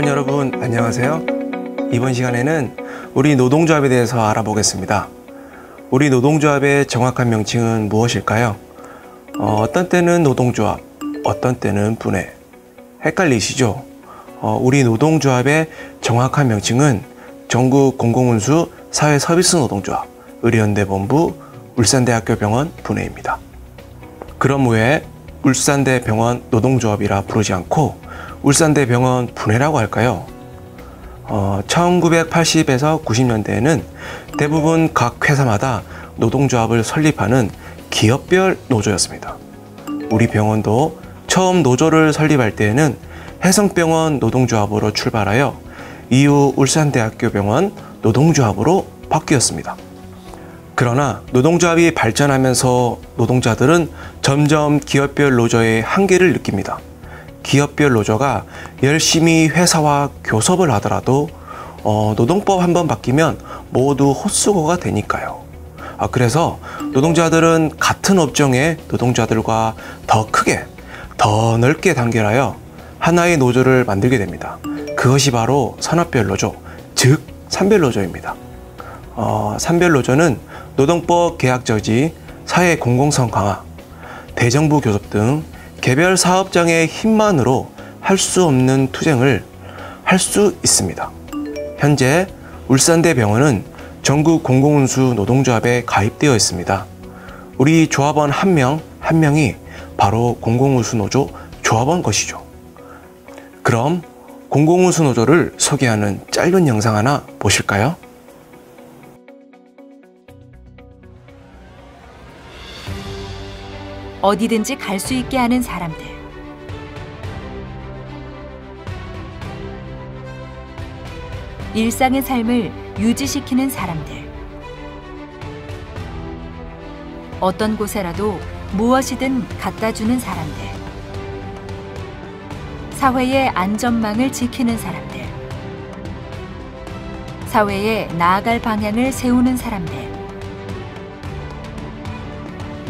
조합원 여러분 안녕하세요. 이번 시간에는 우리 노동조합에 대해서 알아보겠습니다. 우리 노동조합의 정확한 명칭은 무엇일까요? 어떤 때는 노동조합, 어떤 때는 분회. 헷갈리시죠? 우리 노동조합의 정확한 명칭은 전국 공공운수 사회서비스 노동조합, 의료연대본부, 울산대학교 병원 분회입니다. 그럼 왜 울산대 병원 노동조합이라 부르지 않고 울산대 병원 분회라고 할까요? 1980에서 90년대에는 대부분 각 회사마다 노동조합을 설립하는 기업별 노조였습니다. 우리 병원도 처음 노조를 설립할 때에는 해성병원 노동조합으로 출발하여 이후 울산대학교 병원 노동조합으로 바뀌었습니다. 그러나 노동조합이 발전하면서 노동자들은 점점 기업별 노조의 한계를 느낍니다. 기업별 노조가 열심히 회사와 교섭을 하더라도 노동법 한번 바뀌면 모두 헛수고가 되니까요. 그래서 노동자들은 같은 업종의 노동자들과 더 크게, 더 넓게 단결하여 하나의 노조를 만들게 됩니다. 그것이 바로 산업별 노조, 즉 산별노조입니다. 산별노조는 노동법 계약 저지, 사회 공공성 강화, 대정부 교섭 등 개별 사업장의 힘만으로 할 수 없는 투쟁을 할 수 있습니다. 현재 울산대 병원은 전국 공공운수 노동조합에 가입되어 있습니다. 우리 조합원 한 명이 바로 공공운수 노조 조합원 것이죠. 그럼 공공운수 노조를 소개하는 짧은 영상 하나 보실까요? 어디든지 갈 수 있게 하는 사람들. 일상의 삶을 유지시키는 사람들. 어떤 곳에라도 무엇이든 갖다 주는 사람들. 사회의 안전망을 지키는 사람들. 사회에 나아갈 방향을 세우는 사람들.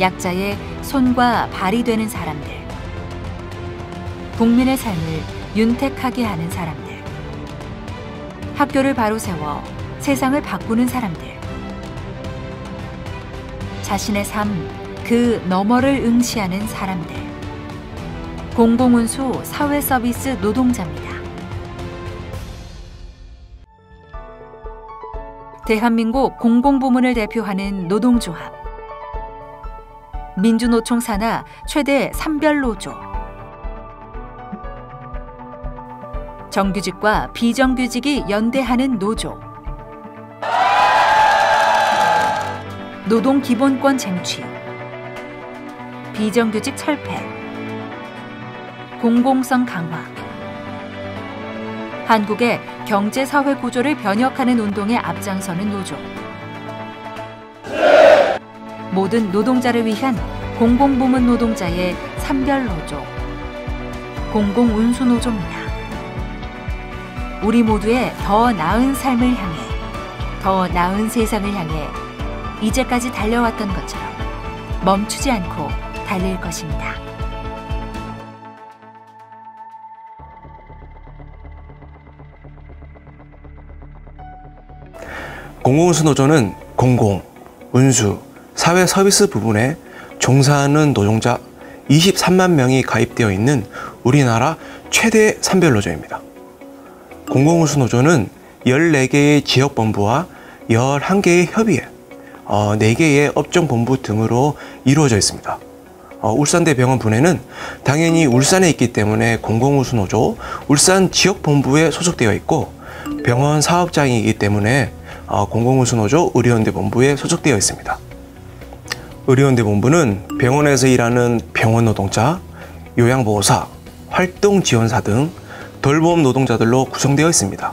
약자의 손과 발이 되는 사람들. 국민의 삶을 윤택하게 하는 사람들. 학교를 바로 세워 세상을 바꾸는 사람들. 자신의 삶, 그 너머를 응시하는 사람들. 공공운수 사회서비스 노동자입니다. 대한민국 공공부문을 대표하는 노동조합. 민주노총 산하 최대 산별노조. 정규직과 비정규직이 연대하는 노조. 노동기본권 쟁취. 비정규직 철폐. 공공성 강화. 한국의 경제사회 구조를 변혁하는 운동에 앞장서는 노조. 모든 노동자를 위한 공공부문 노동자의 산별노조, 공공운수노조입니다. 우리 모두의 더 나은 삶을 향해, 더 나은 세상을 향해 이제까지 달려왔던 것처럼 멈추지 않고 달릴 것입니다. 공공운수노조는 공공, 운수, 사회 서비스 부분에 종사하는 노동자 23만 명이 가입되어 있는 우리나라 최대 산별노조입니다. 공공운수노조는 14개의 지역본부와 11개의 협의회, 4개의 업종본부 등으로 이루어져 있습니다. 울산대 병원 분회는 당연히 울산에 있기 때문에 공공운수노조 울산 지역본부에 소속되어 있고, 병원 사업장이기 때문에 공공운수노조 의료연대본부에 소속되어 있습니다. 의료연대본부는 병원에서 일하는 병원 노동자, 요양보호사, 활동지원사 등 돌봄 노동자들로 구성되어 있습니다.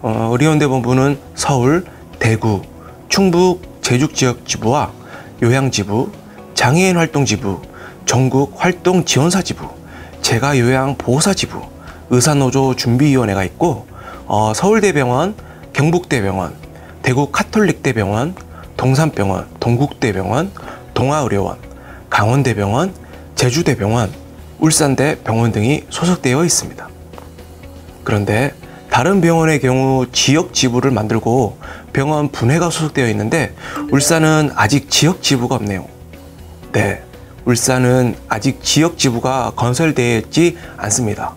의료연대본부는 서울, 대구, 충북, 제죽지역 지부와 요양지부, 장애인 활동지부, 전국 활동지원사지부, 재가요양보호사지부, 의사노조 준비위원회가 있고, 서울대병원, 경북대병원, 대구 카톨릭대병원, 동산병원, 동국대병원, 동아의료원, 강원대병원, 제주대병원, 울산대 병원 등이 소속되어 있습니다. 그런데 다른 병원의 경우 지역 지부를 만들고 병원 분해가 소속되어 있는데 울산은 아직 지역 지부가 없네요. 네, 울산은 아직 지역 지부가 건설되어 있지 않습니다.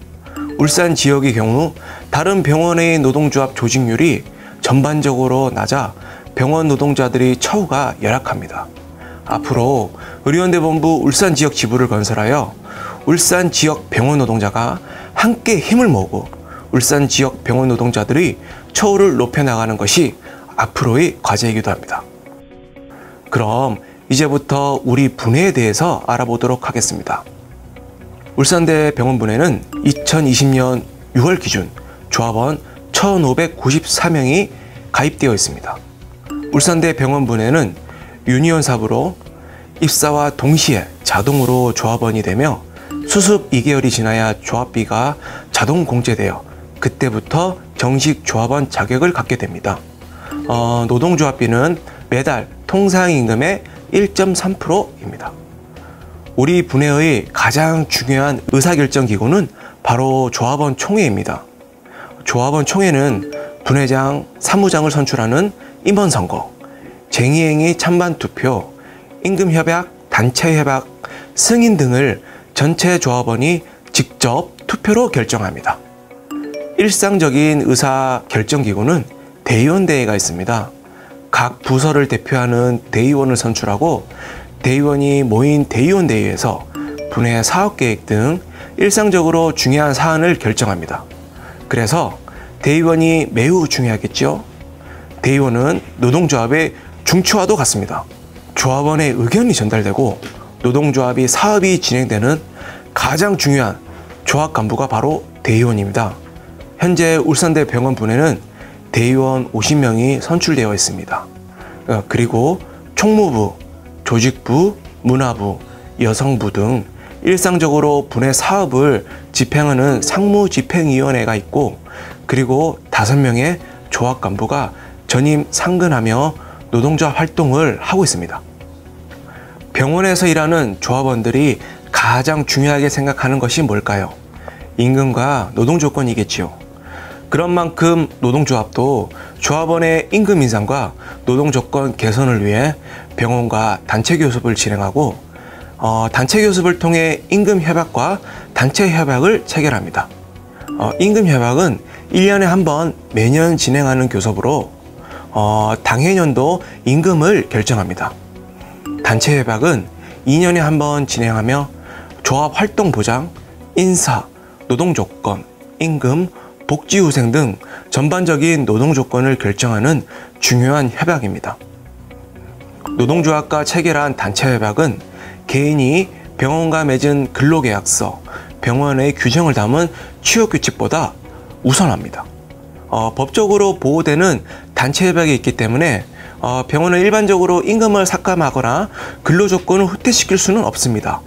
울산 지역의 경우 다른 병원의 노동조합 조직률이 전반적으로 낮아 병원 노동자들의 처우가 열악합니다. 앞으로 의료연대본부 울산 지역 지부를 건설하여 울산 지역 병원 노동자가 함께 힘을 모으고 울산 지역 병원 노동자들의 처우를 높여나가는 것이 앞으로의 과제이기도 합니다. 그럼 이제부터 우리 분해에 대해서 알아보도록 하겠습니다. 울산대 병원 분해는 2020년 6월 기준 조합원 1,594명이 가입되어 있습니다. 울산대 병원 분해는 유니온 사업으로 입사와 동시에 자동으로 조합원이 되며 수습 2개월이 지나야 조합비가 자동 공제되어 그때부터 정식 조합원 자격을 갖게 됩니다. 노동조합비는 매달 통상임금의 1.3%입니다. 우리 분해의 가장 중요한 의사결정기구는 바로 조합원 총회입니다. 조합원 총회는 분회장, 사무장을 선출하는 임원선거, 쟁의행위 찬반 투표, 임금협약, 단체협약, 승인 등을 전체 조합원이 직접 투표로 결정합니다. 일상적인 의사결정기구는 대의원대회가 있습니다. 각 부서를 대표하는 대의원을 선출하고 대의원이 모인 대의원대회에서 분해 사업계획 등 일상적으로 중요한 사안을 결정합니다. 그래서 대의원이 매우 중요하겠죠. 대의원은 노동조합의 중추와도 같습니다. 조합원의 의견이 전달되고 노동조합이 사업이 진행되는 가장 중요한 조합 간부가 바로 대의원입니다. 현재 울산대 병원 분해는 대의원 50명이 선출되어 있습니다. 그리고 총무부, 조직부, 문화부, 여성부 등 일상적으로 분해 사업을 집행하는 상무집행위원회가 있고 그리고 5명의 조합 간부가 전임 상근하며 노동조합 활동을 하고 있습니다. 병원에서 일하는 조합원들이 가장 중요하게 생각하는 것이 뭘까요? 임금과 노동 조건이겠지요. 그런 만큼 노동조합도 조합원의 임금 인상과 노동 조건 개선을 위해 병원과 단체 교섭을 진행하고 단체 교섭을 통해 임금 협약과 단체 협약을 체결합니다. 임금 협약은 1년에 한 번 매년 진행하는 교섭으로 당해년도 임금을 결정합니다. 단체 협약은 2년에 한 번 진행하며 조합 활동 보장, 인사, 노동 조건, 임금, 복지후생 등 전반적인 노동 조건을 결정하는 중요한 협약입니다. 노동조합과 체결한 단체 협약은 개인이 병원과 맺은 근로계약서, 병원의 규정을 담은 취업규칙보다 우선합니다. 법적으로 보호되는 단체 협약이 있기 때문에 병원은 일반적으로 임금을 삭감하거나 근로조건을 후퇴시킬 수는 없습니다.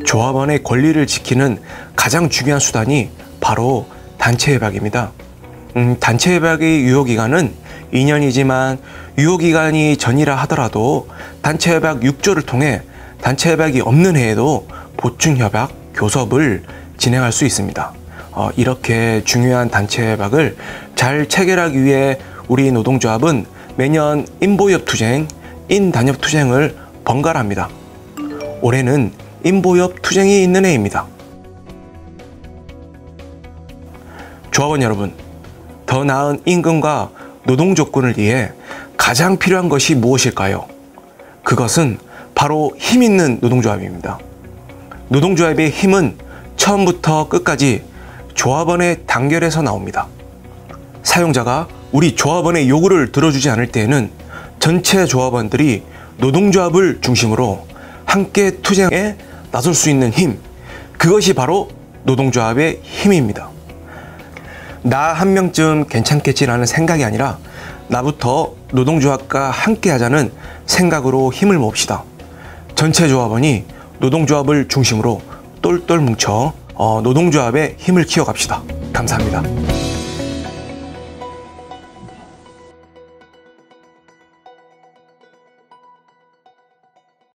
조합원의 권리를 지키는 가장 중요한 수단이 바로 단체 협약입니다. 단체 협약의 유효기간은 2년이지만 유효기간이 전이라 하더라도 단체 협약 6조를 통해 단체 협약이 없는 해에도 보충협약, 교섭을 진행할 수 있습니다. 이렇게 중요한 단체 협약을 잘 체결하기 위해 우리 노동조합은 매년 인보협 투쟁, 인단협 투쟁을 번갈아 합니다. 올해는 인보협 투쟁이 있는 해입니다. 조합원 여러분, 더 나은 임금과 노동 조건을 위해 가장 필요한 것이 무엇일까요? 그것은 바로 힘 있는 노동조합입니다. 노동조합의 힘은 처음부터 끝까지 조합원의 단결에서 나옵니다. 사용자가 우리 조합원의 요구를 들어주지 않을 때에는 전체 조합원들이 노동조합을 중심으로 함께 투쟁에 나설 수 있는 힘, 그것이 바로 노동조합의 힘입니다. 나 한 명쯤 괜찮겠지라는 생각이 아니라 나부터 노동조합과 함께 하자는 생각으로 힘을 모읍시다. 전체 조합원이 노동조합을 중심으로 똘똘 뭉쳐 노동조합의 힘을 키워갑시다. 감사합니다.